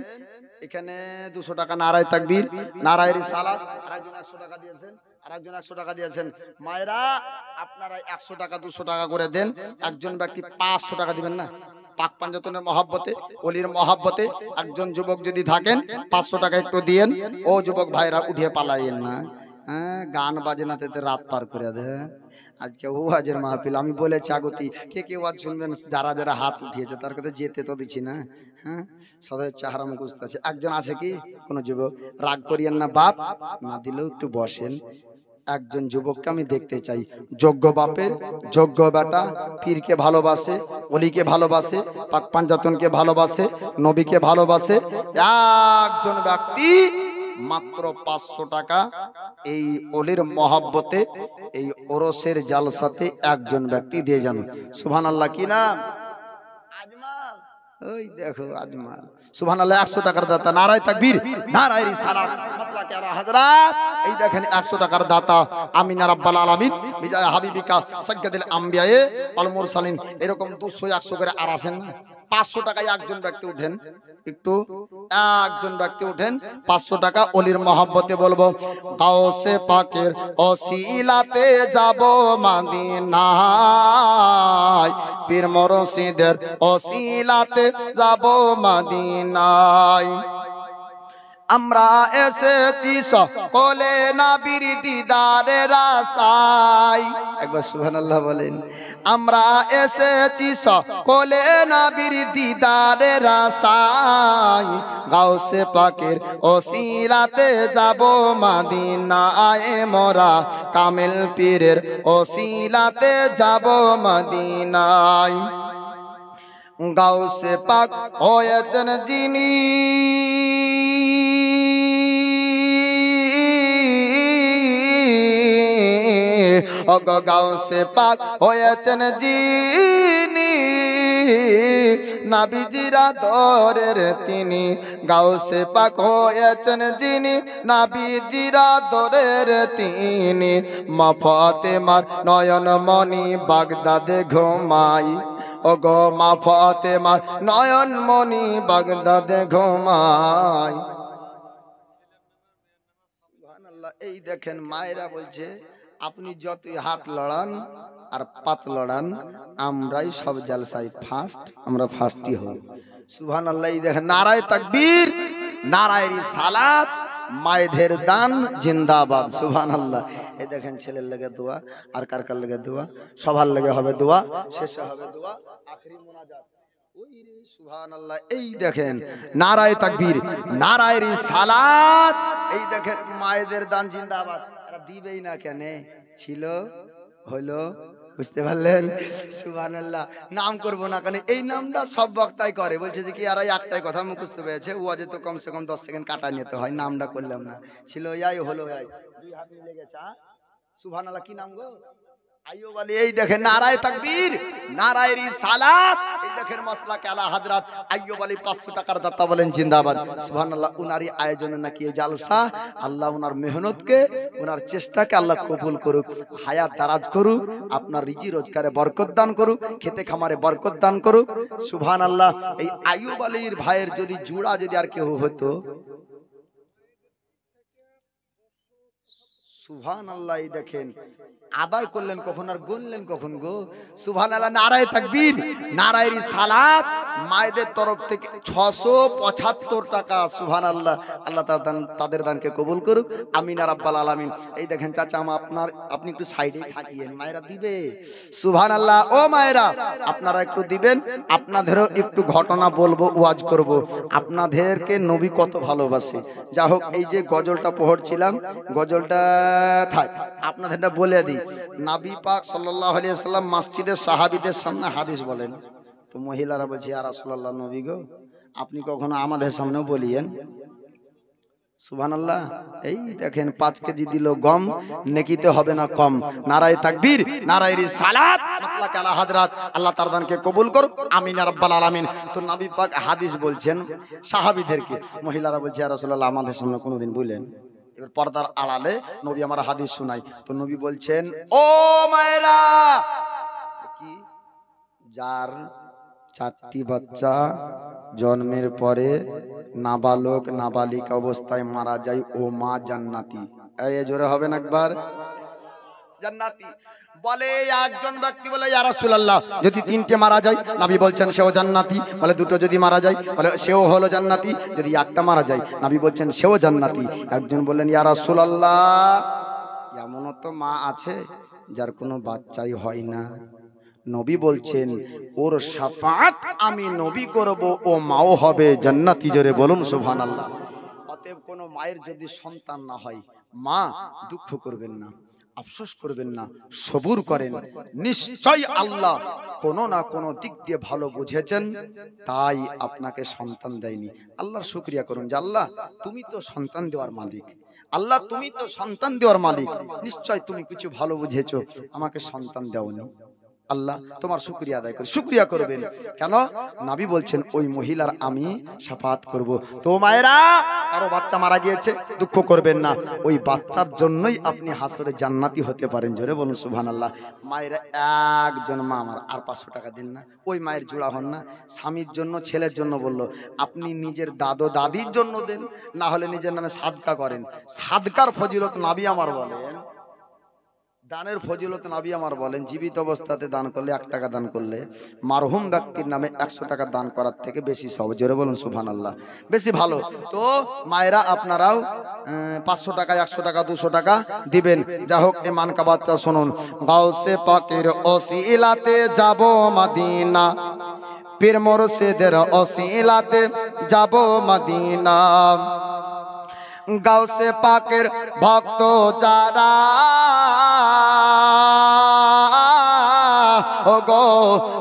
এখানে 200 টাকা। নারায়ে তাকবীর, নারায়ে রিসালাত। আরেকজন 100 টাকা দিয়েছেন, আরেকজন 100 টাকা দিয়েছেন। মায়েরা আপনারা 100 টাকা 200 টাকা করে দেন। একজন ব্যক্তি 500 টাকা দিবেন না? পাক পাঞ্জাতনের মহব্বতে, ওলির মহব্বতে একজন যুবক যদি থাকেন 500 টাকা একটু দিয়েন। ও যুবক ভাইরা উঠিয়ে পালাইয়েন না। হ্যাঁ, গান বাজনাতে রাত পার করে দে। আজকে ওয়াজের মাহফিল, আমি বলেছি আগতি কে কে ওয়াজ শুনবেন, যারা যারা হাত উঠিয়েছে তার কাছে যেতে তো দিচ্ছি না। হ্যাঁ, সবাই চেহারা মুখস্থ আছে। একজন আছে কি কোন যুবক? রাগ করিয়েন না বাপ, না দিলেও একটু বসেন। একজন যুবককে আমি দেখতে চাই, যোগ্য বাপের যোগ্য বেটা, পীরকে ভালোবাসে, অলিকে ভালোবাসে, পাক পাঞ্জাতনকে ভালোবাসে, নবীকে ভালোবাসে। একজন ব্যক্তি মাত্র 500 টাকা এই অলির মহব্বতে, এই ওরসের জালসাতে একজন ব্যক্তি দিয়ে যান। সুবহানাল্লাহ। কি নাম? আজমাল। ওই দেখো আজমাল। সুবহানাল্লাহ। 100 টাকার দাতা। নারায়ে তাকবীর, নারায়ে রিসালাত, মাসলাকে আলা হযরত। এই দেখেন 100 টাকার দাতা। আমিন রাব্বাল আলামিন। বিজয় হাবিবিকা সাজ্জাদুল আমবিয়ায়ে ওয়াল মুরসালিন। এরকম 200 100 করে আর আসেন না। 500 টাকায় একজন ব্যক্তি উঠেন, একটু একজন ব্যক্তি উঠেন। 500 টাকা অলির মহব্বতে বলবো গাউসে পাকের ওসিলাতে যাব মদিনায়, পীর মুর্শিদের ওসিলাতে যাব মদিনায়। আমরা এসেছি সকলে নবীর দিদারের আশায়। একবার সুবহানাল্লাহ বলেন। আমরা এসেছি সকলে নবীর দিদারের আশায়, গাউসে পাকের ওসিলাতে যাব মদিনায়, মোরা কামেল পীরের ওসিলাতে যাব মদিনায়। গাউসে পাক হয়েছেন যিনি, গাউসে পাক হয়েছেন যিনি, নাবিজিরা দরের তিনি। গাউসে পাক হয়েছেন যিনি, নাবিজিরা দরের তিনি। মা ফাতেমার নয়ন মনি বাগদাদে ঘুমাই, ওগো মা ফাতেমার নয়ন মনি বাগদাদে ঘুমাই। সুবহানাল্লাহ। এই দেখেন মায়েরা বলছে আপনি যতই হাত লড়ান আর পাত লড়ান, আমরাই সব জালসায় ফার্স্ট, আমরা ফার্স্টই হব। সুবহানাল্লাহ। এই দেখেন নারায়ে তাকবীর, নারায়ে রিসালাত, মায়েদের দান জিন্দাবাদ। সুবহানাল্লাহ। এই দেখেন ছেলের লেগে দোয়া, আর কার কার লেগে দোয়া, সবার লেগে হবে দোয়া, শেষে হবে দোয়া, আখেরি মুনাজাত। ওই রে সুবহানাল্লাহ। এই দেখেন নারায়ে তাকবীর, নারায়ে রিসালাত, এই দেখেন মায়েদের দান জিন্দাবাদ। এরা দিবেই না কেন? ছিল, হলো, বুঝতে পারলেন? সুবহানাল্লাহ। নাম করব না কেন? এই নামটা সব বক্তাই করে, বলছে যে কি আর একটাই কথা মুখস্থ পেয়েছে, ওয়াজে তো কমসে কম 10 সেকেন্ড কাটা নিতে হয়, নামটা করলাম না। ছিল ইয়াই হলো ইয়াই, দুই হাত মিলে গেছে। সুবহানাল্লাহ। কি নাম গো? আইয়ুব আলী। এই দেখেন নারায়ে তাকবীর, নারায়ে রিসালাত, এই দেখেন মাসলাকে আলা হযরত আইয়ুব আলী 500 টাকার দাতা বলেন জিন্দাবাদ। সুবহানাল্লাহ। উনারই আয়োজনে নাকি এই জালসা, আল্লাহ উনার মেহনতকে, উনার চেষ্টাকে আল্লাহ কবুল করুক, হায়াত দারাজ করুক, আপনার রিজি রোজগারে বরকত দান করুক, খেতে খামারে বরকত দান করুক। সুবহানাল্লাহ। এই আইয়ুব আলীর ভাইয়ের যদি জুড়া যদি আর কেউ হতো, সুবহানাল্লাহ। এই দেখেন আদায় করলেন কখন আর গুনলেন কখন গো? সুবহানাল্লাহ। নারায়ে তাকবীর, নারায়ে রিসালাত, মায়েদের তরফ থেকে 675 টাকা। সুবহানাল্লাহ। আল্লাহ তাদের দানকে কবুল করুক, আমিন ইয়া রাব্বাল আলামিন। এই দেখেন চাচা আপনি একটু সাইডে থাকিয়েন, মায়েরা দিবে। সুবহানাল্লাহ। ও মায়েরা আপনারা একটু দিবেন, আপনাদেরও একটু ঘটনা বলবো, ওয়াজ করব, আপনাদেরকে নবী কত ভালোবাসে। যা হোক, এই যে গজলটা পড়ছিলাম, গজলটা থাক, আপনাদেরটা বলে দিই। নবী পাক সাল্লাল্লাহু আলাইহি ওয়াসাল্লাম মসজিদের সাহাবীদের সামনে হাদিস বলেন, তো মহিলারা বলছে ইয়া রাসূলুল্লাহ, নবী গো আপনি কখনো আমাদের সামনেও বলিয়েন। সুবহানাল্লাহ। এই দেখেন 5 কেজি দিল গম, নেকিতে হবে না কম। নারায়ে তাকবীর, নারায়ে রিসালাত, মাসলাকে আলা হযরত, আল্লাহ তার দানকে কবুল করুক, আমিন ইয়া রাব্বাল আলামিন। তো নবী পাক হাদিস বলছেন সাহাবীদেরকে, মহিলারা বলছে ইয়া রাসূলুল্লাহ আমাদের সামনে কোনোদিন বলেন। এবার পর্দার আড়ালে নবী আমার হাদিস শোনাই, তো নবী বলছেন, ও মায়েরা, কি যার 4টি বাচ্চা জন্মের পরে নাবালক নাবালিকা অবস্থায় মারা যায়, ও মা জান্নাতি। এই জোরে হবেন একবার, জান্নাতি। বলে একজন ব্যক্তি বলে ইয়া রাসূলুল্লাহ যদি 3টে মারা যায়, নবী বলছেন সেও জান্নাতি। বলে 2টো যদি মারা যায়, বলে সেও হলো জান্নাতি। যদি 1টা মারা যায়, নবী বলছেন সেও জান্নাতি। একজন বললেন ইয়া রাসূলুল্লাহ এমনও তো মা আছে যার কোনো বাচ্চাই হয় না, নবী বলছেন ওর শাফাআত আমি নবী করব, ও মাও হবে জান্নাতি। জোরে বলুন সুবহানাল্লাহ। অতএব কোন মায়ের যদি সন্তান না হয়, মা দুঃখ করবেন না, আফসোস করবেন না, সবুর করেন। নিশ্চয় আল্লাহ কোনো না কোনো দিক দিয়ে ভালো বুঝেছেন, তাই আপনাকে সন্তান দেয়নি। আল্লাহর শুকরিয়া করুন যে আল্লাহ তুমি তো সন্তান দেওয়ার মালিক, আল্লাহ তুমি তো সন্তান দেওয়ার মালিক, নিশ্চয় তুমি কিছু ভালো বুঝেছো, আমাকে সন্তান দাওনি। আল্লাহ তোমার শুকরিয়া আদায় করি। শুকরিয়া করবেন কেন? নবী বলছেন ওই মহিলার আমি শাফাত করব। তো মায়েরা, কারো বাচ্চা মারা গিয়েছে, দুঃখ করবেন না, ওই বাচ্চার জন্যই আপনি হাসরে জান্নাতি হতে পারেন। জোরে বলুন সুবহানাল্লাহ। মায়েরা, একজন মা আমার আর 500 টাকা দিন না, ওই মায়ের জোড়া হন না, স্বামীর জন্য ছেলের জন্য বললো, আপনি নিজের দাদু দাদির জন্য দেন, না হলে নিজের নামে সাদকা করেন। সাদকার ফজিলত নবী আমার বলেন, দানের ফজিলত নবী আমার বলেন, জীবিত অবস্থাতে দান করলে 1 টাকা দান করলে মারহুম ব্যক্তির নামে 100 টাকা দান করার থেকে বেশি সওয়াব। জোরে বলুন সুবহানাল্লাহ, বেশি ভালো। তো মায়েরা আপনারাও 500 টাকা, 100 টাকা, 200 টাকা দিবেন। যা হোক, এ মানকাবাতটা শুনুন। গাউসে পাকের ওসিলাতে যাব মদিনা, পীর মুর্শিদের ওসিলাতে যাব মদিনা। গাউসে পাকের ভক্ত যারা, ও গো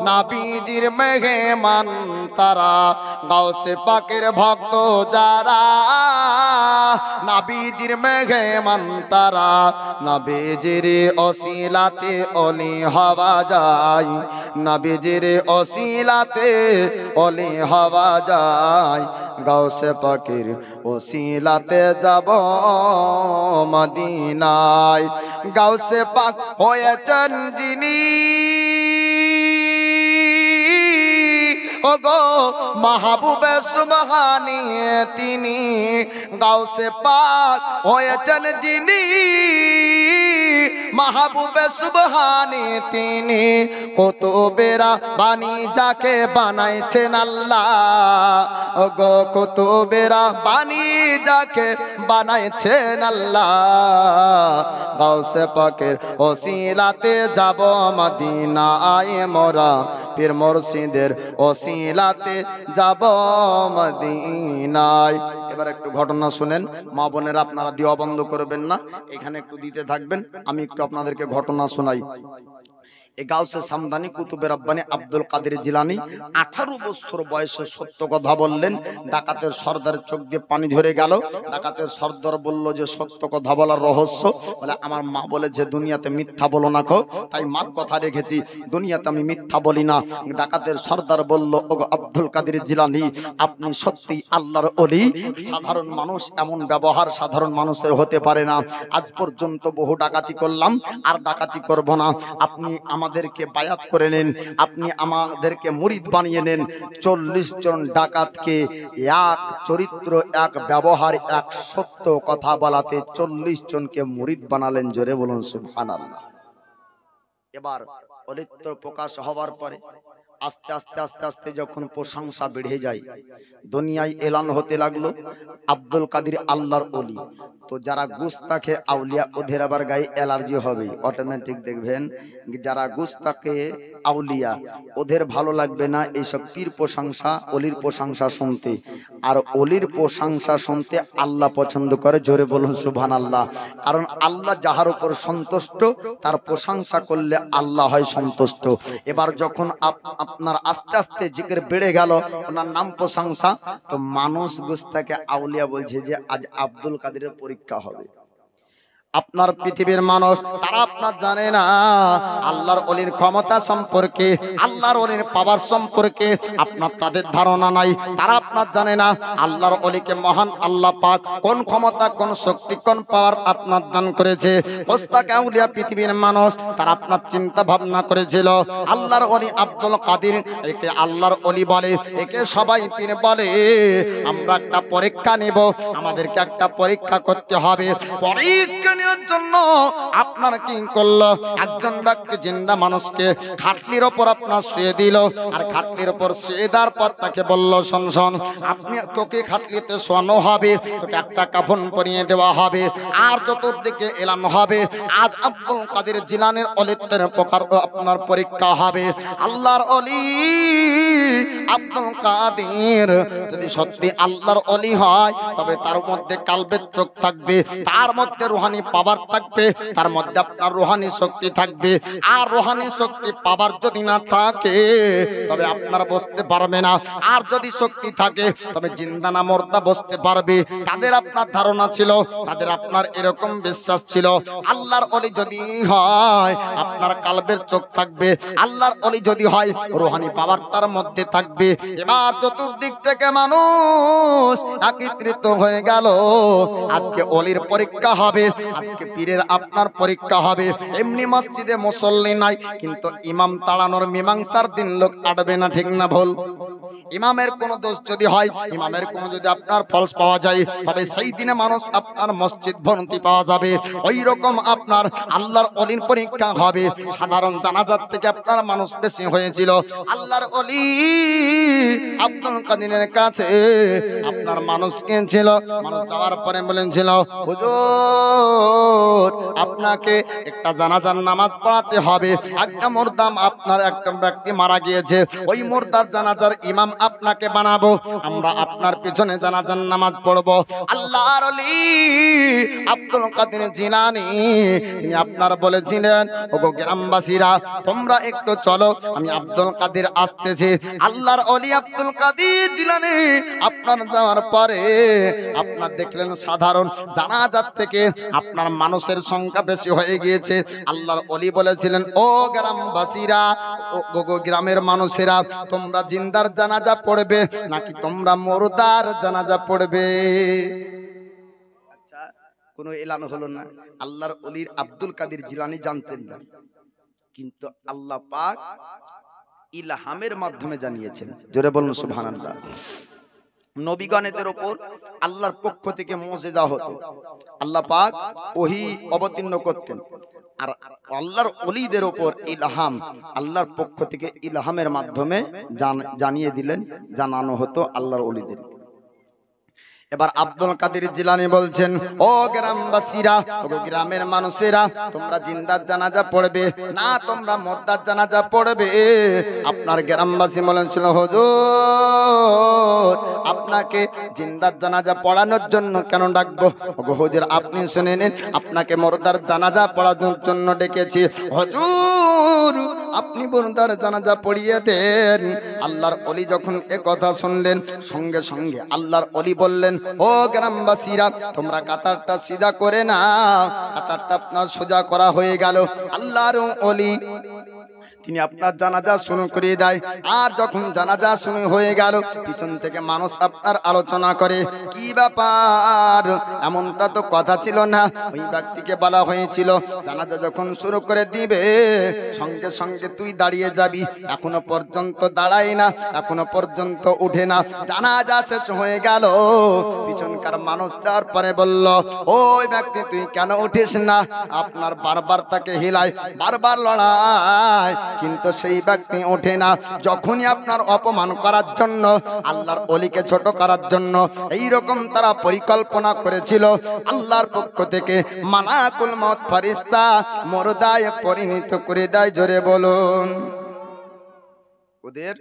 নবীজির মেহমান তারা। গাউসে পাকের ভক্ত যারা, নবীজির মেহমান তারা। নবীজির ওসিলাতে ওলি হওয়া যায়, নবীজির ওসিলাতে ওলি হওয়া যায়। গাউসে পাকের ওসিলাতে যাব মদিনায়। গাউসে পাক হয়েছেন যিনি, ও ওগো মাহবুবে সুবহানী তিনি, গাউসে পাক হয়েছেন যিনি, মাহবুবে সুবহানী তিনি, কুতুবেরা বাণী যাকে বানাইছেন আল্লাহ, ওগো কুতুবেরা বাণী যাকে বানাইছেন আল্লাহ, গাউসে পাকের ওসিলাতে যাব মদিনায় মোরা, পীর মুর্শিদের ওসিলাতে যাব মদিনায়। এবার একটু ঘটনা শুনেন মা বোনেরা, আপনারা দেওয়া বন্ধ করবেন না, এখানে একটু দিতে থাকবেন, আমি একটু আপনাদেরকে ঘটনা শোনাই। এই গাউসে সামদানি কুতুবে রব্বানি আব্দুল কাদের জিলানী 18 বছর বয়সে সত্য কথা বললেন। ডাকাতের সর্দারের চোখ দিয়ে পানি ঝরে গেল। ডাকাতের সর্দার বলল যে সত্য কথা বলার রহস্য, বলে আমার মা বলে যে দুনিয়াতে মিথ্যা বলো না খো, তাই মার কথা রেখেছি, দুনিয়াতে আমি মিথ্যা বলি না। ডাকাতের সর্দার বলল, ওগো আব্দুল কাদের জিলানী, আপনি সত্যি আল্লাহর ওলি। সাধারণ মানুষ এমন ব্যবহার সাধারণ মানুষের হতে পারে না। আজ পর্যন্ত বহু ডাকাতি করলাম, আর ডাকাতি করব না। আপনি আমাদেরকে বায়াত করে নেন, আপনি আমাদেরকে মুরিদ বানিয়ে নেন। 40 জন ডাকাতকে এক চরিত্র, এক ব্যবহার, এক সত্য কথা বলাতে 40 জনকে মুরিদ বানালেন। জোরে বলুন সুবহানাল্লাহ। এবার অলিত্ব প্রকাশ হওয়ার পরে আস্তে আস্তে আস্তে আস্তে যখন প্রশংসা বেড়ে যায়, দুনিয়ায় এলান হতে লাগলো আব্দুল কাদের আল্লাহর ওলি। তো যারা গুস্তাখে আউলিয়া, ওদের আবার গায়ে অ্যালার্জি হবে অটোমেটিক। দেখবেন যারা গুস্তাখে আউলিয়া, ওদের ভালো লাগবে না এইসব পীর প্রশংসা, অলির প্রশংসা শুনতে। আর অলির প্রশংসা শুনতে আল্লাহ পছন্দ করে। জোরে বলুন সুবহানাল্লাহ। কারণ আল্লাহ যাহার উপর সন্তুষ্ট, তার প্রশংসা করলে আল্লাহ হয় সন্তুষ্ট। এবার যখন আপনার আস্তে আস্তে জিকির বেড়ে গেল, ওনার নাম প্রশংসা, তো মানুষ গুস্তাখে আউলিয়া বলছে যে আজ আব্দুল কাদেরের পরীক্ষা হবে। আপনার পৃথিবীর মানুষ তারা আপনার জানে না আল্লাহর ওলির ক্ষমতা সম্পর্কে, আল্লাহর ওলির পাওয়ার সম্পর্কে আপনার তাদের ধারণা নাই। তারা আপনার জানে না আল্লাহর ওলিকে মহান আল্লাহ পাক কোন ক্ষমতা, কোন শক্তি, কোন পাওয়ার আপনার দান করেছে। মুস্তাকে আউলিয়া পৃথিবীর মানুষ তারা আপনার চিন্তা ভাবনা করেছিল আল্লাহর ওলি আব্দুল কাদের, একে আল্লাহর ওলি বলে, একে সবাই পীর বলে। আমরা একটা পরীক্ষা নেব, আমাদেরকে একটা পরীক্ষা করতে হবে। পরীক্ষা জন্য আপনার কি করলো, একজন ব্যক্তি জিন্দা মানুষকে খাটলির ওপর আপনার শুয়ে দিল, আর খাটলির ওপর শুয়ে দেওয়ার পর তাকে বলল, শোন শোন, আপনি তোকে খাটলিতে শোয়ানো হবে, তোকে একটা কাফন পরিয়ে দেওয়া হবে, আর চতুর্দিকে এলানো হবে আজ আব্দুল কাদের জিলানীর অলিত্বের প্রকার আপনার পরীক্ষা হবে। আল্লাহর ওলি আব্দুল কাদের যদি সত্যি আল্লাহর ওলি হয়, তবে তার মধ্যে কালবের চোখ থাকবে, তার মধ্যে রুহানি পাওয়ার থাকবে, তার মধ্যে আপনার রুহানি শক্তি থাকবে। আর রুহানি শক্তি পাওয়ার যদি না থাকে, তবে আপনারা বসতে পারবে না। আর যদি শক্তি থাকে, তবে জিন্দা না মুর্দা বসতে পারবে। তাদের আপনার ধারণা ছিল, তাদের আপনার এরকম বিশ্বাস ছিল, আল্লাহর ওলি যদি হয় আপনার কালবের চোখ থাকবে, আল্লাহর ওলি যদি হয় রুহানি পাওয়ার তার মধ্যে থাকবে। এবার চতুর্দিক থেকে মানুষ একত্রিত হয়ে গেল, আজকে ওলির পরীক্ষা হবে, আজকে পীরের আপনার পরীক্ষা হবে। এমনি মসজিদে মুসল্লি নাই, কিন্তু ইমাম তাড়ানোর মীমাংসার দিন লোক আটবে না, ঠিক না ভুল? ইমামের কোন দোষ যদি হয়, ইমামের কোন যদি আপনার ফলস পাওয়া যায়, তবে সেই দিনে মানুষ আপনার মসজিদ ভর্তি পাওয়া যাবে। ওই রকম আপনার আল্লাহর ওলির পরীক্ষা হবে। সাধারণ জানাজার থেকে আপনার মানুষ বেশি হয়েছিল। আল্লাহর ওলি আব্দুল কাদেরের কাছে আপনার মানুষ গিয়েছিল। মানুষ যাওয়ার পরে বলেছিল, হুজুর আপনাকে একটা জানাজার নামাজ পড়াতে হবে। একটা মুর্দাম আপনার একটা ব্যক্তি মারা গিয়েছে, ওই মুর্দার জানাজার ইমাম আপনাকে বানাবো, আমরা আপনার পিছনে জানাজার নামাজ পড়বো। আল্লাহর ওলি আব্দুল কাদের জিলানী তিনি আপনার বলেছিলেন, ওগো গ্রামবাসীরা তোমরা একটু চলো, আমি আব্দুল কাদের আসতেছি। আল্লাহর ওলি আব্দুল কাদের জিলানী আপনার যাওয়ার পরে আপনার দেখলেন সাধারণ জানাজার থেকে আপনার মানুষের সংখ্যা বেশি হয়ে গিয়েছে। আল্লাহর ওলি বলেছিলেন, ও গ্রামবাসীরা, ও গ্রামের মানুষেরা, তোমরা জিন্দার জানাজা পড়বে নাকি তোমরা মুর্দার জানাজা পড়বে? আচ্ছা, কোনো এলান হলো না। আল্লাহর ওলির আব্দুল কাদের জিলানী জানতেন না, কিন্তু আল্লাহ পাক ইলহামের মাধ্যমে জানিয়েছেন। জোরে বলুন সুবহানাল্লাহ। নবীগণের উপর আল্লাহর পক্ষ থেকে মুজিজা হতো, আল্লাহ পাক ওহী অবতীর্ণ করতেন। আর আল্লাহর ওলিদের উপর ইলহাম আল্লাহর পক্ষ থেকে ইলহামের মাধ্যমে জানিয়ে দিলেন, জানানো হতো আল্লাহর ওলিদের। এবার আব্দুল কাদের জিলানী বলছেন, ও গ্রামবাসীরা, ও গ্রামের মানুষেরা, তোমরা জিন্দার জানাজা পড়বে না তোমরা মুর্দার জানাজা পড়বে? আপনার গ্রামবাসী বলেছিল, হুজুর আপনাকে জিন্দার জানাজা পড়ানোর জন্য কেন ডাকবো? ওগো হুজুর আপনি শুনে নিন, আপনাকে মুর্দার জানাজা পড়ানোর জন্য ডেকেছি। হুজুর আপনি মুর্দার জানাজা পড়িয়ে দেন। আল্লাহর ওলি যখন এ কথা শুনলেন, সঙ্গে সঙ্গে আল্লাহর ওলি বললেন, ও গ্রামবাসীরা, তোমরা কাতারটা সিধা করে না। কাতারটা আপনার সোজা করা হয়ে গেল। আল্লাহর ওলি তিনি আপনার জানাজা শুরু করে দেয়। আর যখন জানাজা শুরু হয়ে গেল, পিছন থেকে মানুষ আপনার আলোচনা করে, কি ব্যাপার, এমনটা তো কথা ছিল না। ওই ব্যক্তিকে বলা হয়েছিল জানাজা যখন শুরু করে দিবে সঙ্গে সঙ্গে তুই দাঁড়িয়ে যাবি। এখনো পর্যন্ত দাঁড়াই না, এখনো পর্যন্ত উঠে না। জানাজা শেষ হয়ে গেল, পিছনকার মানুষ যাওয়ার পরে বলল, ওই ব্যক্তি তুই কেন উঠিস না? আপনার বারবার তাকে হিলায়, বারবার লড়াই, কিন্তু সেই ব্যক্তি ওঠে না। যখনই আপনার অপমান করার জন্য, আল্লাহর ওলিকে ছোট করার জন্য এই রকম তারা পরিকল্পনা করেছিল, আল্লাহর পক্ষ থেকে মালাকুল মউত ফেরেশতা মুর্দায় পরিণত করে দেয়। জোরে বলুন। ওদের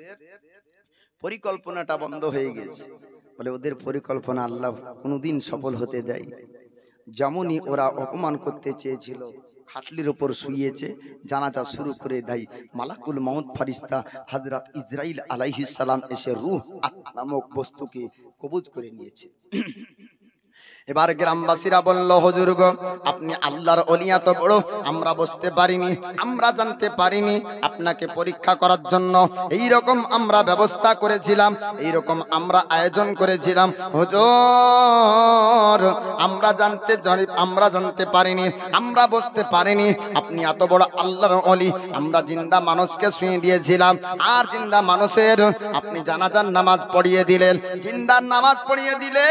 পরিকল্পনাটা বন্ধ হয়ে গেছে। বলে ওদের পরিকল্পনা আল্লাহ কোনোদিন সফল হতে দেয়। যেমনই ওরা অপমান করতে চেয়েছিল, খাটলির উপর শুয়েছে, জানাজা শুরু করে দেয়। মালাকুল মউত ফেরেশতা হযরত ইসরাইল আলাইহিস সালাম এসে রূহ নামক বস্তুকে কবজ করে নিয়েছে। এবার গ্রামবাসীরা বলল, হুজুর গো আপনি আল্লাহর ওলি এত বড়, আমরা বুঝতে পারিনি, আমরা জানতে পারিনি। আপনাকে পরীক্ষা করার জন্য এই রকম আমরা ব্যবস্থা করেছিলাম, এই রকম আমরা আয়োজন করেছিলাম। হুজুর আমরা জানতে পারিনি, আমরা বুঝতে পারিনি আপনি এত বড় আল্লাহর ওলি। আমরা জিন্দা মানুষকে শুয়ে দিয়েছিলাম, আর জিন্দা মানুষের আপনি জানাজার নামাজ পড়িয়ে দিলেন। জিন্দার নামাজ পড়িয়ে দিলে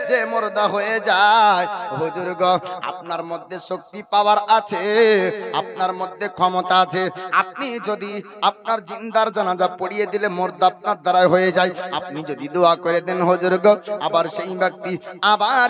যে মুর্দা হয়ে যায়। হুজুর গো আপনার মধ্যে শক্তি পাওয়ার আছে, আপনার মধ্যে ক্ষমতা আছে। আপনি যদি আপনার জিন্দার জানাজা পড়িয়ে দিলে মুর্দা আপনার দ্বারা হয়ে যায়, আপনি যদি দোয়া করে দেন হুজুর গো, আবার সেই ব্যক্তি আবার